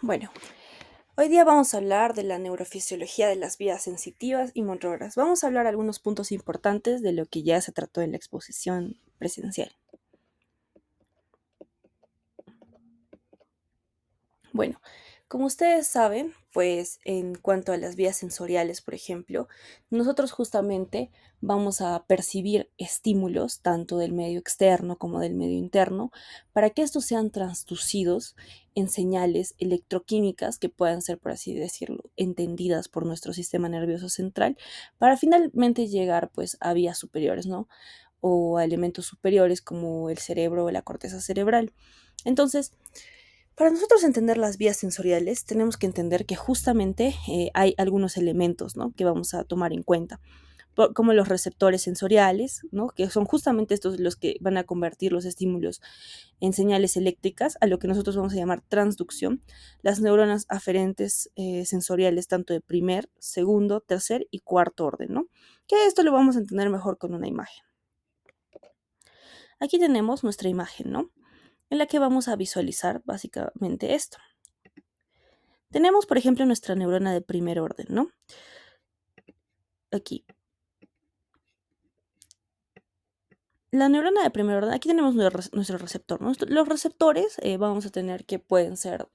Bueno, hoy día vamos a hablar de la neurofisiología de las vías sensitivas y motoras. Vamos a hablar algunos puntos importantes de lo que ya se trató en la exposición presencial. Bueno, como ustedes saben, pues en cuanto a las vías sensoriales, por ejemplo, nosotros justamente vamos a percibir estímulos tanto del medio externo como del medio interno para que estos sean transducidos en señales electroquímicas que puedan ser, por así decirlo, entendidas por nuestro sistema nervioso central para finalmente llegar pues a vías superiores, ¿no? O a elementos superiores como el cerebro o la corteza cerebral. Entonces, para nosotros entender las vías sensoriales, tenemos que entender que justamente hay algunos elementos, ¿no?, que vamos a tomar en cuenta, como los receptores sensoriales, ¿no?, que son justamente estos los que van a convertir los estímulos en señales eléctricas, a lo que nosotros vamos a llamar transducción, las neuronas aferentes sensoriales tanto de primer, segundo, tercer y cuarto orden, ¿no? Que esto lo vamos a entender mejor con una imagen. Aquí tenemos nuestra imagen, ¿no?, en la que vamos a visualizar básicamente esto. Tenemos, por ejemplo, nuestra neurona de primer orden, ¿no? Aquí. La neurona de primer orden, aquí tenemos nuestro receptor, ¿no? Los receptores vamos a tener que pueden ser,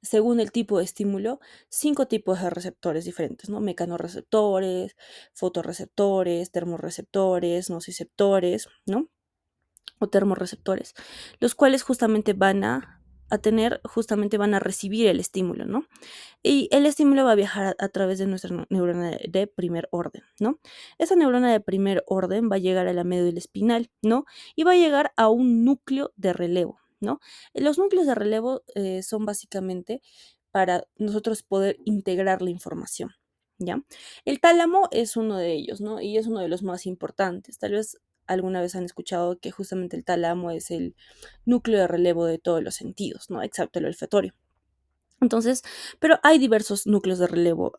según el tipo de estímulo, 5 tipos de receptores diferentes, ¿no? Mecanorreceptores, fotorreceptores, termorreceptores, nociceptores, ¿no?, o termorreceptores, los cuales justamente van a recibir el estímulo, ¿no? Y el estímulo va a viajar a través de nuestra neurona de primer orden, ¿no? Esa neurona de primer orden va a llegar a la médula espinal, ¿no? Y va a llegar a un núcleo de relevo, ¿no? Los núcleos de relevo son básicamente para nosotros poder integrar la información, ¿ya? El tálamo es uno de ellos, ¿no? Y es uno de los más importantes. Tal vez alguna vez han escuchado que justamente el tálamo es el núcleo de relevo de todos los sentidos, ¿no? Excepto el olfatorio. Entonces, pero hay diversos núcleos de relevo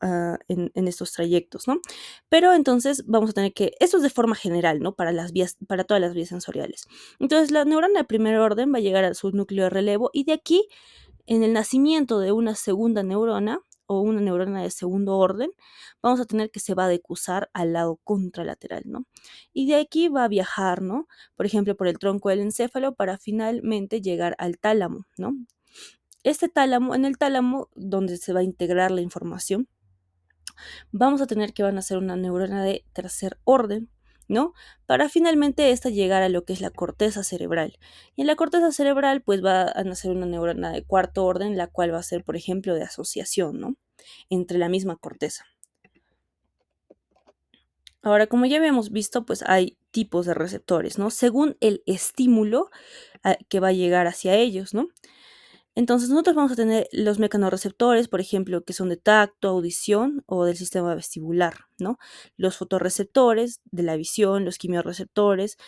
en estos trayectos, ¿no? Pero entonces vamos a tener que, esto es de forma general, ¿no? Para las vías, para todas las vías sensoriales. Entonces, la neurona de primer orden va a llegar a su núcleo de relevo y de aquí, en el nacimiento de una segunda neurona o una neurona de segundo orden, vamos a tener que se va a decusar al lado contralateral, ¿no? Y de aquí va a viajar, ¿no? Por ejemplo, por el tronco del encéfalo para finalmente llegar al tálamo, ¿no? Este tálamo, en el tálamo, donde se va a integrar la información, vamos a tener que van a ser una neurona de tercer orden, ¿no? Para finalmente esta llegar a lo que es la corteza cerebral. Y en la corteza cerebral, pues va a nacer una neurona de cuarto orden, la cual va a ser, por ejemplo, de asociación, ¿no?, entre la misma corteza. Ahora, como ya habíamos visto, pues hay tipos de receptores, ¿no? Según el estímulo que va a llegar hacia ellos, ¿no? Entonces, nosotros vamos a tener los mecanorreceptores, por ejemplo, que son de tacto, audición o del sistema vestibular, ¿no? Los fotorreceptores de la visión, los quimiorreceptores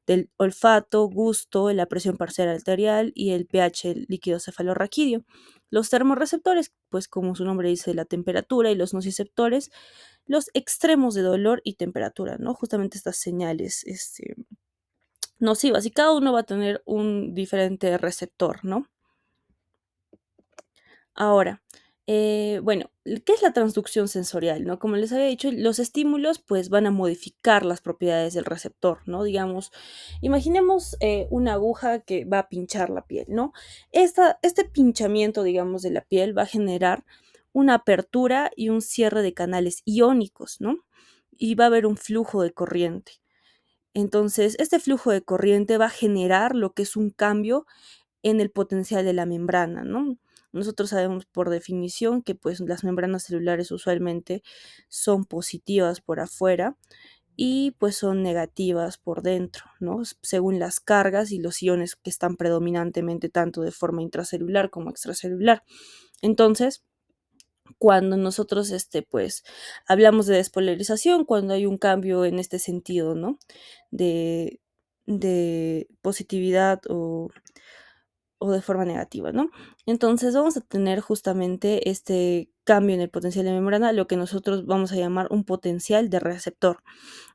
del olfato, gusto, la presión parcial arterial y el pH líquido cefalorraquídeo. Los termorreceptores, pues como su nombre dice, la temperatura, y los nociceptores, los extremos de dolor y temperatura, ¿no? Justamente estas señales nocivas, y cada uno va a tener un diferente receptor, ¿no? Ahora, bueno, ¿qué es la transducción sensorial, no? Como les había dicho, los estímulos, pues, van a modificar las propiedades del receptor, ¿no? Digamos, imaginemos, una aguja que va a pinchar la piel, ¿no? Este pinchamiento, digamos, de la piel va a generar una apertura y un cierre de canales iónicos, ¿no? Y va a haber un flujo de corriente. Entonces, este flujo de corriente va a generar lo que es un cambio en el potencial de la membrana, ¿no? Nosotros sabemos por definición que pues las membranas celulares usualmente son positivas por afuera y pues son negativas por dentro, ¿no? Según las cargas y los iones que están predominantemente tanto de forma intracelular como extracelular. Entonces, cuando nosotros pues hablamos de despolarización, cuando hay un cambio en este sentido, ¿no? De, de positividad o de forma negativa, ¿no? Entonces vamos a tener justamente este cambio en el potencial de membrana, lo que nosotros vamos a llamar un potencial de receptor.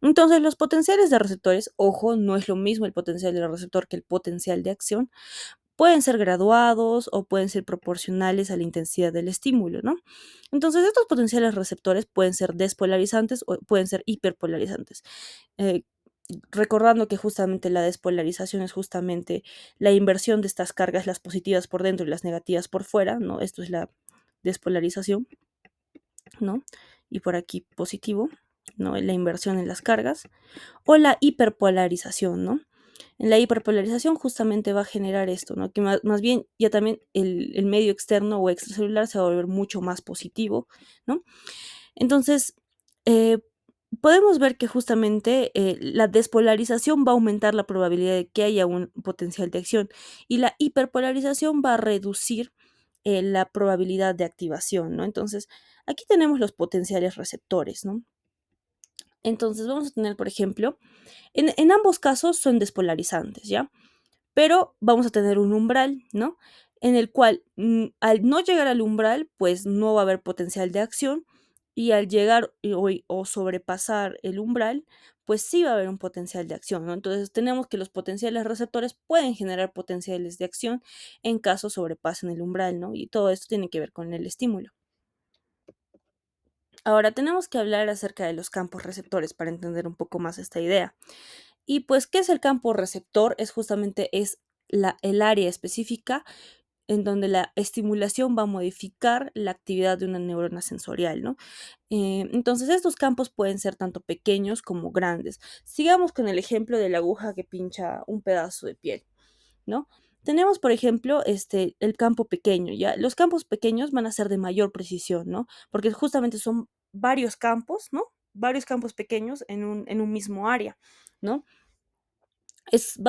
Entonces los potenciales de receptores, ojo, no es lo mismo el potencial del receptor que el potencial de acción, pueden ser graduados o pueden ser proporcionales a la intensidad del estímulo, ¿no? Entonces, estos potenciales receptores pueden ser despolarizantes o pueden ser hiperpolarizantes. Eh, Recordando que justamente la despolarización es justamente la inversión de estas cargas, las positivas por dentro y las negativas por fuera, ¿no? Esto es la despolarización, ¿no? Y por aquí positivo, ¿no? La inversión en las cargas. O la hiperpolarización, ¿no? En la hiperpolarización justamente va a generar esto, ¿no? Que más bien ya también el medio externo o extracelular se va a volver mucho más positivo, ¿no? Entonces, eh, podemos ver que justamente la despolarización va a aumentar la probabilidad de que haya un potencial de acción y la hiperpolarización va a reducir la probabilidad de activación, ¿no? Entonces, aquí tenemos los potenciales receptores, ¿no? Entonces, vamos a tener, por ejemplo, en ambos casos son despolarizantes, ¿ya? Pero vamos a tener un umbral, ¿no? En el cual al no llegar al umbral, pues no va a haber potencial de acción y al llegar o sobrepasar el umbral, pues sí va a haber un potencial de acción, ¿no? Entonces tenemos que los potenciales receptores pueden generar potenciales de acción en caso sobrepasen el umbral, ¿no? Y todo esto tiene que ver con el estímulo. Ahora tenemos que hablar acerca de los campos receptores para entender un poco más esta idea. Y pues, ¿qué es el campo receptor? Es el área específica en donde la estimulación va a modificar la actividad de una neurona sensorial, ¿no? Entonces, estos campos pueden ser tanto pequeños como grandes. Sigamos con el ejemplo de la aguja que pincha un pedazo de piel, ¿no? Tenemos, por ejemplo, el campo pequeño, ¿ya? Los campos pequeños van a ser de mayor precisión, ¿no? Porque justamente son varios campos, ¿no? Varios campos pequeños en un mismo área, ¿no? Es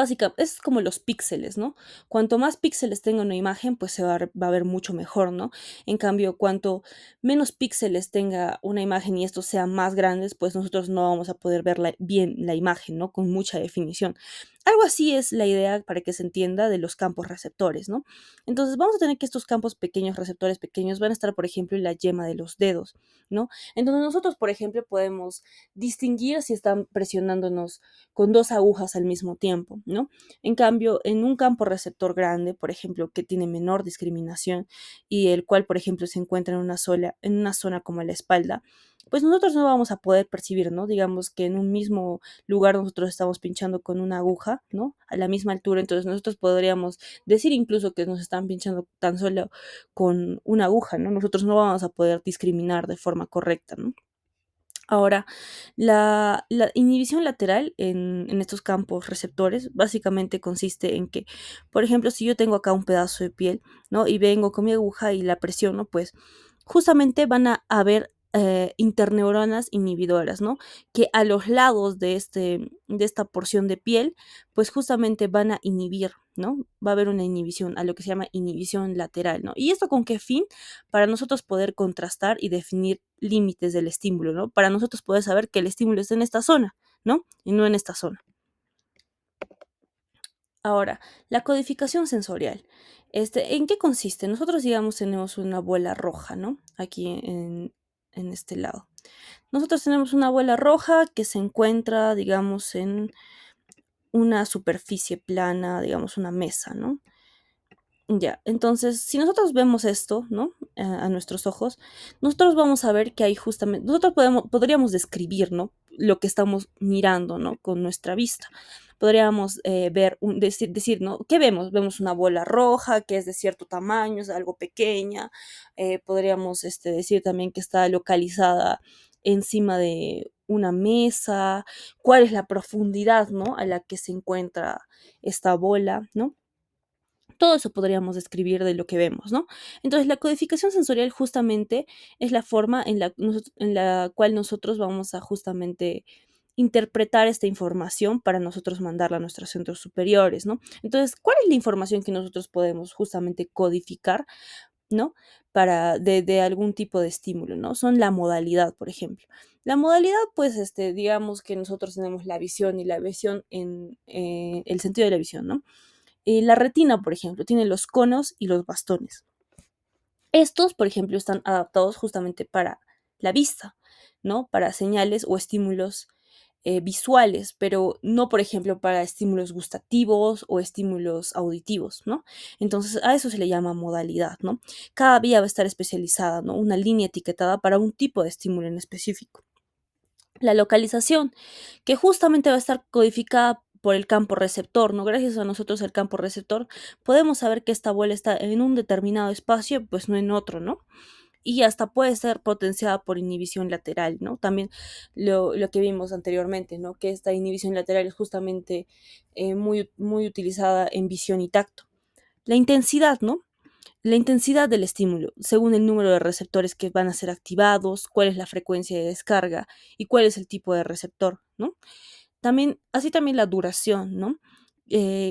como los píxeles, ¿no? Cuanto más píxeles tenga una imagen, pues va a ver mucho mejor, ¿no? En cambio, cuanto menos píxeles tenga una imagen y estos sean más grandes, pues nosotros no vamos a poder ver bien la imagen, ¿no? Con mucha definición. Algo así es la idea para que se entienda de los campos receptores, ¿no? Entonces vamos a tener que estos campos pequeños, receptores pequeños, van a estar, por ejemplo, en la yema de los dedos, ¿no? Entonces nosotros, por ejemplo, podemos distinguir si están presionándonos con dos agujas al mismo tiempo, ¿no? En cambio, en un campo receptor grande, por ejemplo, que tiene menor discriminación y el cual, por ejemplo, se encuentra en una zona como la espalda, pues nosotros no vamos a poder percibir, ¿no? Digamos que en un mismo lugar nosotros estamos pinchando con una aguja, ¿no? A la misma altura, entonces nosotros podríamos decir incluso que nos están pinchando tan solo con una aguja, ¿no? Nosotros no vamos a poder discriminar de forma correcta, ¿no? Ahora, la inhibición lateral en estos campos receptores básicamente consiste en que, por ejemplo, si yo tengo acá un pedazo de piel, ¿no? Y vengo con mi aguja y la presiono, pues justamente van a haber interneuronas inhibidoras, ¿no? Que a los lados de esta porción de piel, pues justamente van a inhibir, ¿no? Va a haber una inhibición, a lo que se llama inhibición lateral, ¿no? ¿Y esto con qué fin? Para nosotros poder contrastar y definir límites del estímulo, ¿no? Para nosotros poder saber que el estímulo está en esta zona, ¿no? Y no en esta zona. Ahora, la codificación sensorial. ¿En qué consiste? Nosotros, digamos, tenemos una bola roja, ¿no? Aquí en este lado. Nosotros tenemos una bola roja que se encuentra, digamos, en una superficie plana, digamos, una mesa, ¿no? Ya, entonces, si nosotros vemos esto, ¿no? A nuestros ojos, nosotros vamos a ver que hay justamente, podríamos describir, ¿no? Lo que estamos mirando, ¿no? Con nuestra vista. Podríamos decir, ¿no? ¿Qué vemos? Vemos una bola roja que es de cierto tamaño, es algo pequeña. Podríamos decir también que está localizada encima de una mesa. ¿Cuál es la profundidad, ¿no? A la que se encuentra esta bola, ¿no? Todo eso podríamos describir de lo que vemos, ¿no? Entonces, la codificación sensorial justamente es la forma en la cual nosotros vamos a justamente interpretar esta información para nosotros mandarla a nuestros centros superiores, ¿no? Entonces, ¿cuál es la información que nosotros podemos justamente codificar, ¿no? De algún tipo de estímulo, ¿no? Son la modalidad, por ejemplo. La modalidad, pues, digamos que nosotros tenemos la visión y la visión en el sentido de la visión, ¿no? La retina, por ejemplo, tiene los conos y los bastones. Estos, por ejemplo, están adaptados justamente para la vista, ¿no? Para señales o estímulos visuales, pero no, por ejemplo, para estímulos gustativos o estímulos auditivos, ¿no? Entonces, a eso se le llama modalidad, ¿no? Cada vía va a estar especializada, ¿no? Una línea etiquetada para un tipo de estímulo en específico. La localización, que justamente va a estar codificada por el campo receptor, ¿no? Gracias a nosotros el campo receptor podemos saber que esta bola está en un determinado espacio, pues no en otro, ¿no? Y hasta puede ser potenciada por inhibición lateral, ¿no? También lo que vimos anteriormente, ¿no? Que esta inhibición lateral es justamente muy utilizada en visión y tacto. La intensidad, ¿no? La intensidad del estímulo, según el número de receptores que van a ser activados, cuál es la frecuencia de descarga y cuál es el tipo de receptor, ¿no? Así también la duración, ¿no?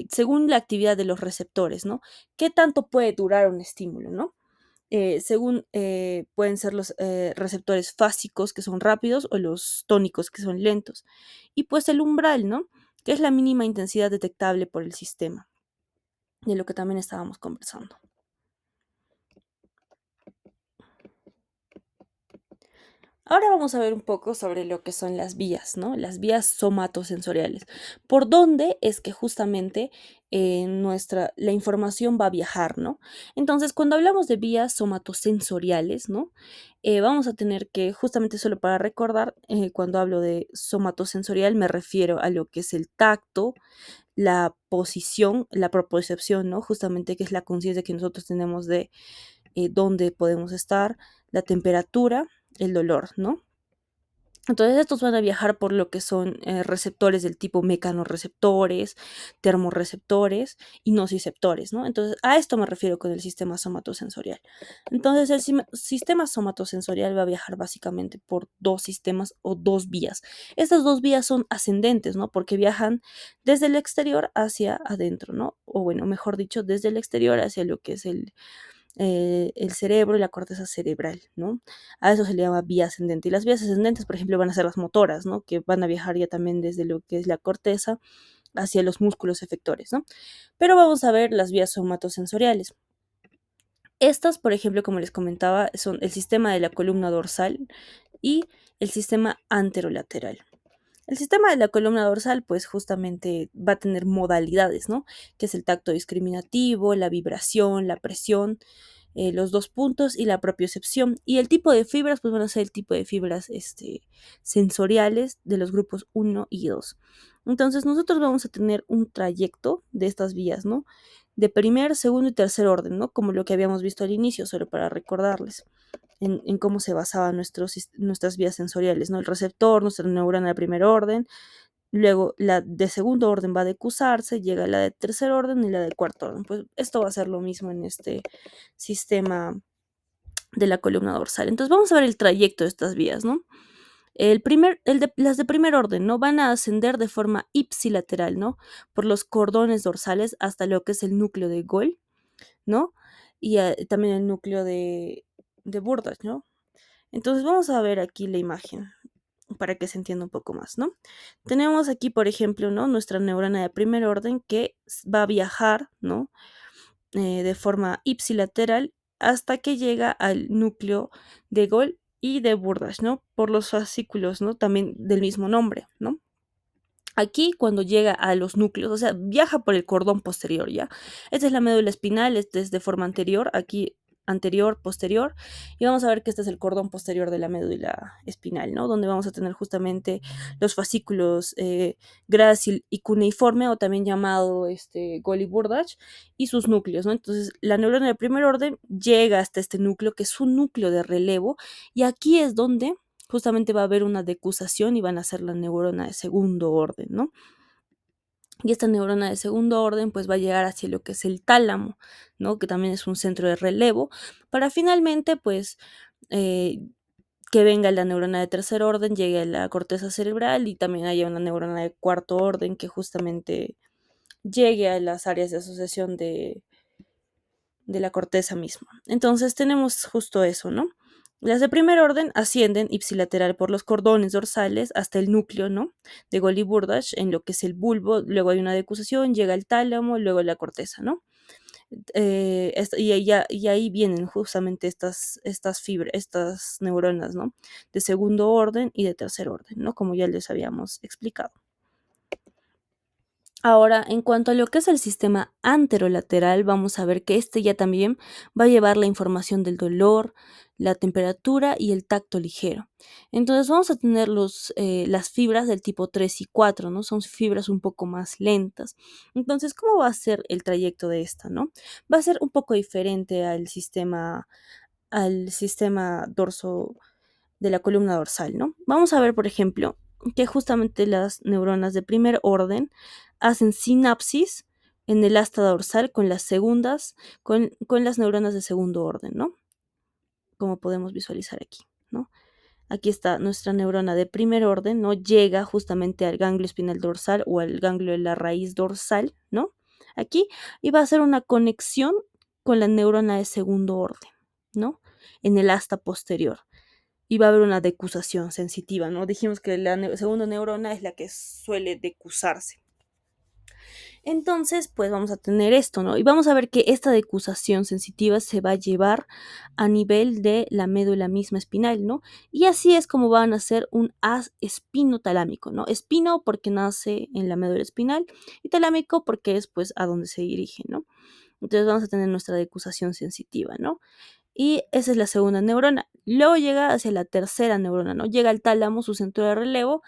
Según la actividad de los receptores, ¿no? ¿Qué tanto puede durar un estímulo, ¿no? Según pueden ser los receptores fásicos, que son rápidos, o los tónicos, que son lentos. Y pues el umbral, ¿no? Que es la mínima intensidad detectable por el sistema, de lo que también estábamos conversando. Ahora vamos a ver un poco sobre lo que son las vías, ¿no? Las vías somatosensoriales. ¿Por dónde es que justamente la información va a viajar, ¿no? Entonces, cuando hablamos de vías somatosensoriales, ¿no? Vamos a tener que, justamente solo para recordar, cuando hablo de somatosensorial me refiero a lo que es el tacto, la posición, la propriocepción, ¿no? Justamente que es la conciencia que nosotros tenemos de dónde podemos estar, la temperatura, el dolor, ¿no? Entonces estos van a viajar por lo que son receptores del tipo mecanorreceptores, termorreceptores y nociceptores, ¿no? Entonces a esto me refiero con el sistema somatosensorial. Entonces el sistema somatosensorial va a viajar básicamente por dos sistemas o dos vías. Estas dos vías son ascendentes, ¿no? Porque viajan desde el exterior hacia adentro, ¿no? O bueno, mejor dicho, desde el exterior hacia lo que es el cerebro y la corteza cerebral, ¿no? A eso se le llama vía ascendente. Y las vías ascendentes, por ejemplo, van a ser las motoras, ¿no? Que van a viajar ya también desde lo que es la corteza hacia los músculos efectores, ¿no? Pero vamos a ver las vías somatosensoriales. Estas, por ejemplo, como les comentaba, son el sistema de la columna dorsal y el sistema anterolateral. El sistema de la columna dorsal, pues justamente va a tener modalidades, ¿no? Que es el tacto discriminativo, la vibración, la presión, los dos puntos y la propiocepción. Y el tipo de fibras, pues van a ser el tipo de fibras sensoriales de los grupos 1 y 2. Entonces nosotros vamos a tener un trayecto de estas vías, ¿no? De primer, segundo y tercer orden, ¿no? Como lo que habíamos visto al inicio, solo para recordarles en cómo se basaban nuestras vías sensoriales, ¿no? El receptor, nuestra neurona de primer orden, luego la de segundo orden va a decusarse, llega la de tercer orden y la de cuarto orden. Pues esto va a ser lo mismo en este sistema de la columna dorsal. Entonces vamos a ver el trayecto de estas vías, ¿no? Las de primer orden, ¿no? Van a ascender de forma ipsilateral, ¿no? Por los cordones dorsales hasta lo que es el núcleo de Gold, ¿no? Y también el núcleo de Burdach, ¿no? Entonces vamos a ver aquí la imagen para que se entienda un poco más, ¿no? Tenemos aquí, por ejemplo, ¿no? Nuestra neurona de primer orden que va a viajar, ¿no? De forma ipsilateral hasta que llega al núcleo de Gold y de Burdach, ¿no? Por los fascículos, ¿no? También del mismo nombre, ¿no? Aquí, cuando llega a los núcleos, o sea, viaja por el cordón posterior, ¿ya? Esta es la médula espinal, este es de forma anterior, aquí anterior, posterior, y vamos a ver que este es el cordón posterior de la médula espinal, ¿no? Donde vamos a tener justamente los fascículos grácil y cuneiforme, o también llamado Golgi-Burdach, y sus núcleos, ¿no? Entonces, la neurona de primer orden llega hasta este núcleo, que es un núcleo de relevo, y aquí es donde justamente va a haber una decusación y van a ser la neurona de segundo orden, ¿no? Y esta neurona de segundo orden pues va a llegar hacia lo que es el tálamo, ¿no? Que también es un centro de relevo, para finalmente pues eh, que venga la neurona de tercer orden, llegue a la corteza cerebral y también haya una neurona de cuarto orden que justamente llegue a las áreas de asociación de la corteza misma. Entonces tenemos justo eso, ¿no? Las de primer orden ascienden ipsilateral por los cordones dorsales hasta el núcleo, ¿no? De Golgi-Burdach en lo que es el bulbo, luego hay una decusación, llega el tálamo, luego la corteza, ¿no? Y ahí vienen justamente estas neuronas, ¿no? De segundo orden y de tercer orden, ¿no? Como ya les habíamos explicado. Ahora, en cuanto a lo que es el sistema anterolateral, vamos a ver que este ya también va a llevar la información del dolor, la temperatura y el tacto ligero. Entonces vamos a tener las fibras del tipo 3 y 4, ¿no? Son fibras un poco más lentas. Entonces, ¿cómo va a ser el trayecto de esta, no? Va a ser un poco diferente al sistema dorso de la columna dorsal, ¿no? Vamos a ver, por ejemplo, que justamente las neuronas de primer orden hacen sinapsis en el asta dorsal con con las neuronas de segundo orden, ¿no? Como podemos visualizar aquí, ¿no? Aquí está nuestra neurona de primer orden, ¿no? Llega justamente al ganglio espinal dorsal o al ganglio de la raíz dorsal, ¿no? Aquí, y va a hacer una conexión con la neurona de segundo orden, ¿no? En el asta posterior y va a haber una decusación sensitiva, ¿no? Dijimos que la segunda neurona es la que suele decusarse. Entonces, pues vamos a tener esto, ¿no? Y vamos a ver que esta decusación sensitiva se va a llevar a nivel de la médula misma espinal, ¿no? Y así es como van a ser un haz espinotalámico, ¿no? Espino porque nace en la médula espinal y talámico porque es pues a donde se dirige, ¿no? Entonces vamos a tener nuestra decusación sensitiva, ¿no? Y esa es la segunda neurona. Luego llega hacia la tercera neurona, ¿no? Llega al tálamo, su centro de relevo,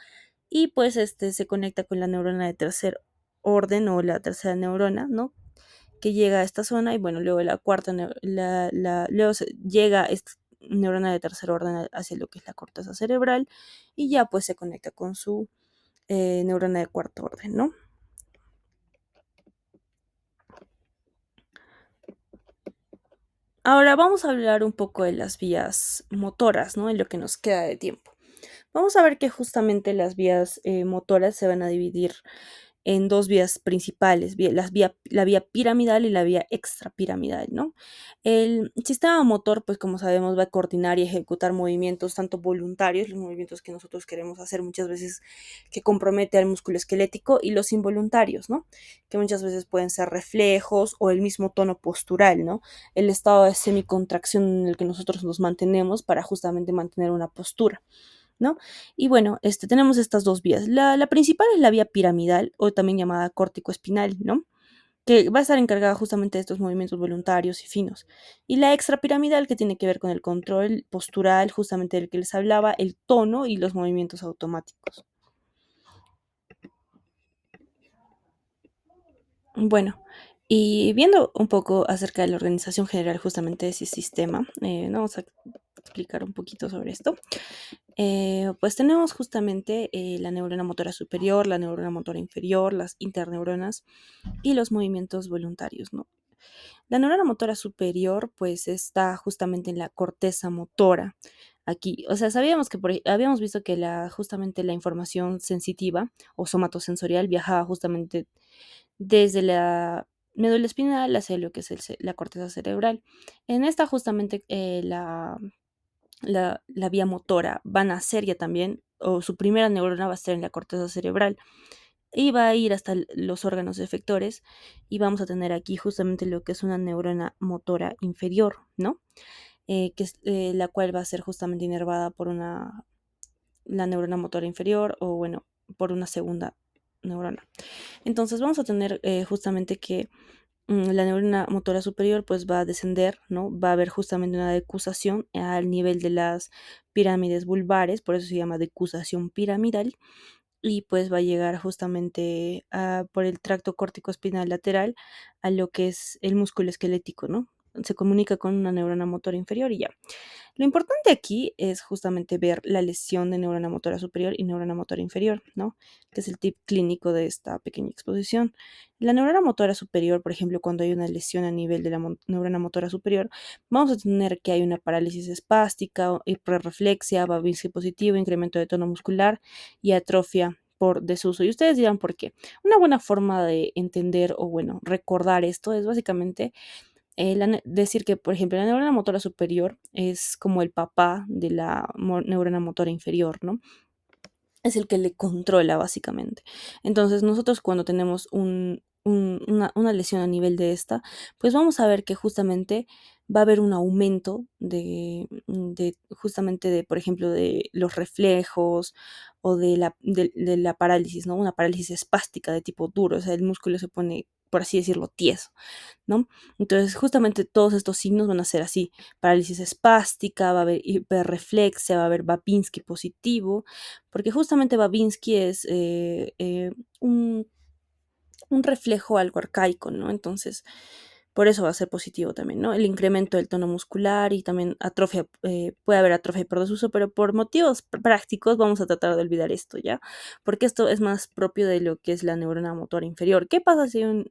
y pues se conecta con la neurona de tercer orden o la tercera neurona, ¿no? Que llega a esta zona y bueno, luego la cuarta, luego llega esta neurona de tercer orden hacia lo que es la corteza cerebral y ya pues se conecta con su neurona de cuarto orden, ¿no? Ahora vamos a hablar un poco de las vías motoras, ¿no? En lo que nos queda de tiempo. Vamos a ver que justamente las vías motoras se van a dividir en dos vías principales, la vía piramidal y la vía extrapiramidal, ¿no? El sistema motor, pues como sabemos, va a coordinar y ejecutar movimientos tanto voluntarios, los movimientos que nosotros queremos hacer muchas veces que compromete al músculo esquelético, y los involuntarios, ¿no? Que muchas veces pueden ser reflejos o el mismo tono postural, ¿no? El estado de semicontracción en el que nosotros nos mantenemos para justamente mantener una postura, ¿no? Y bueno, tenemos estas dos vías. La principal es la vía piramidal o también llamada córtico espinal, ¿no? Que va a estar encargada justamente de estos movimientos voluntarios y finos. Y la extrapiramidal, que tiene que ver con el control postural, justamente del que les hablaba, el tono y los movimientos automáticos. Bueno, y viendo un poco acerca de la organización general justamente de ese sistema, vamos a explicar un poquito sobre esto. Pues tenemos justamente la neurona motora superior, la neurona motora inferior, las interneuronas y los movimientos voluntarios, ¿no? La neurona motora superior pues está justamente en la corteza motora. Aquí, o sea, sabíamos que habíamos visto que justamente la información sensitiva o somatosensorial viajaba justamente desde la médula espinal hacia lo que es la corteza cerebral. En esta justamente la vía motora va a nacer ya también, o su primera neurona va a estar en la corteza cerebral y va a ir hasta los órganos efectores y vamos a tener aquí justamente lo que es una neurona motora inferior, ¿no? Que es la cual va a ser justamente inervada por la neurona motora inferior o bueno, por una segunda neurona. Entonces vamos a tener justamente que la neurona motora superior pues va a descender, ¿no? Va a haber justamente una decusación al nivel de las pirámides vulvares, por eso se llama decusación piramidal, y pues va a llegar justamente por el tracto córtico espinal lateral a lo que es el músculo esquelético, ¿no? Se comunica con una neurona motora inferior y ya. Lo importante aquí es justamente ver la lesión de neurona motora superior y neurona motora inferior, ¿no? Que es el tip clínico de esta pequeña exposición. La neurona motora superior, por ejemplo, cuando hay una lesión a nivel de la neurona motora superior, vamos a tener que hay una parálisis espástica, hiperreflexia, babinski positivo, incremento de tono muscular y atrofia por desuso. Y ustedes dirán por qué. Una buena forma de entender o, bueno, recordar esto es básicamente decir que, por ejemplo, la neurona motora superior es como el papá de la neurona motora inferior, ¿no? Es el que le controla básicamente. Entonces, nosotros cuando tenemos una lesión a nivel de esta, pues vamos a ver que justamente va a haber un aumento de justamente de, por ejemplo, de los reflejos o de la parálisis, ¿no? Una parálisis espástica de tipo duro, o sea, el músculo se pone, por así decirlo, tieso, ¿no? Entonces, justamente todos estos signos van a ser así: parálisis espástica, va a haber hiperreflexia, va a haber Babinski positivo, porque justamente Babinski es un reflejo algo arcaico, ¿no? Entonces, por eso va a ser positivo también, ¿no? El incremento del tono muscular y también atrofia, puede haber atrofia por desuso, pero por motivos prácticos vamos a tratar de olvidar esto, ¿ya? Porque esto es más propio de lo que es la neurona motora inferior. ¿Qué pasa si hay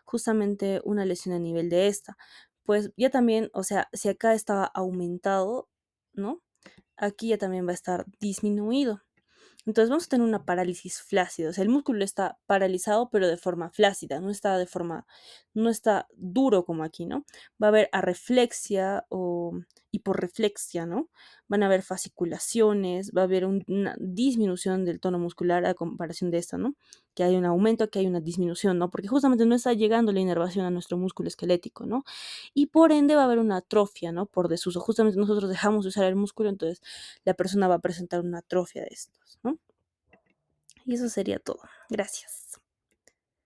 justamente una lesión a nivel de esta? Pues ya también, o sea, si acá estaba aumentado, ¿no? Aquí ya también va a estar disminuido. Entonces vamos a tener una parálisis flácida, o sea, el músculo está paralizado, pero de forma flácida, no está duro como aquí, ¿no? Va a haber arreflexia o hiporreflexia, ¿no? Van a haber fasciculaciones, va a haber una disminución del tono muscular a comparación de esta, ¿no? Que hay un aumento, que hay una disminución, ¿no? Porque justamente no está llegando la inervación a nuestro músculo esquelético, ¿no? Y por ende va a haber una atrofia, ¿no? Por desuso. Justamente nosotros dejamos de usar el músculo, entonces la persona va a presentar una atrofia de estos, ¿no? Y eso sería todo. Gracias.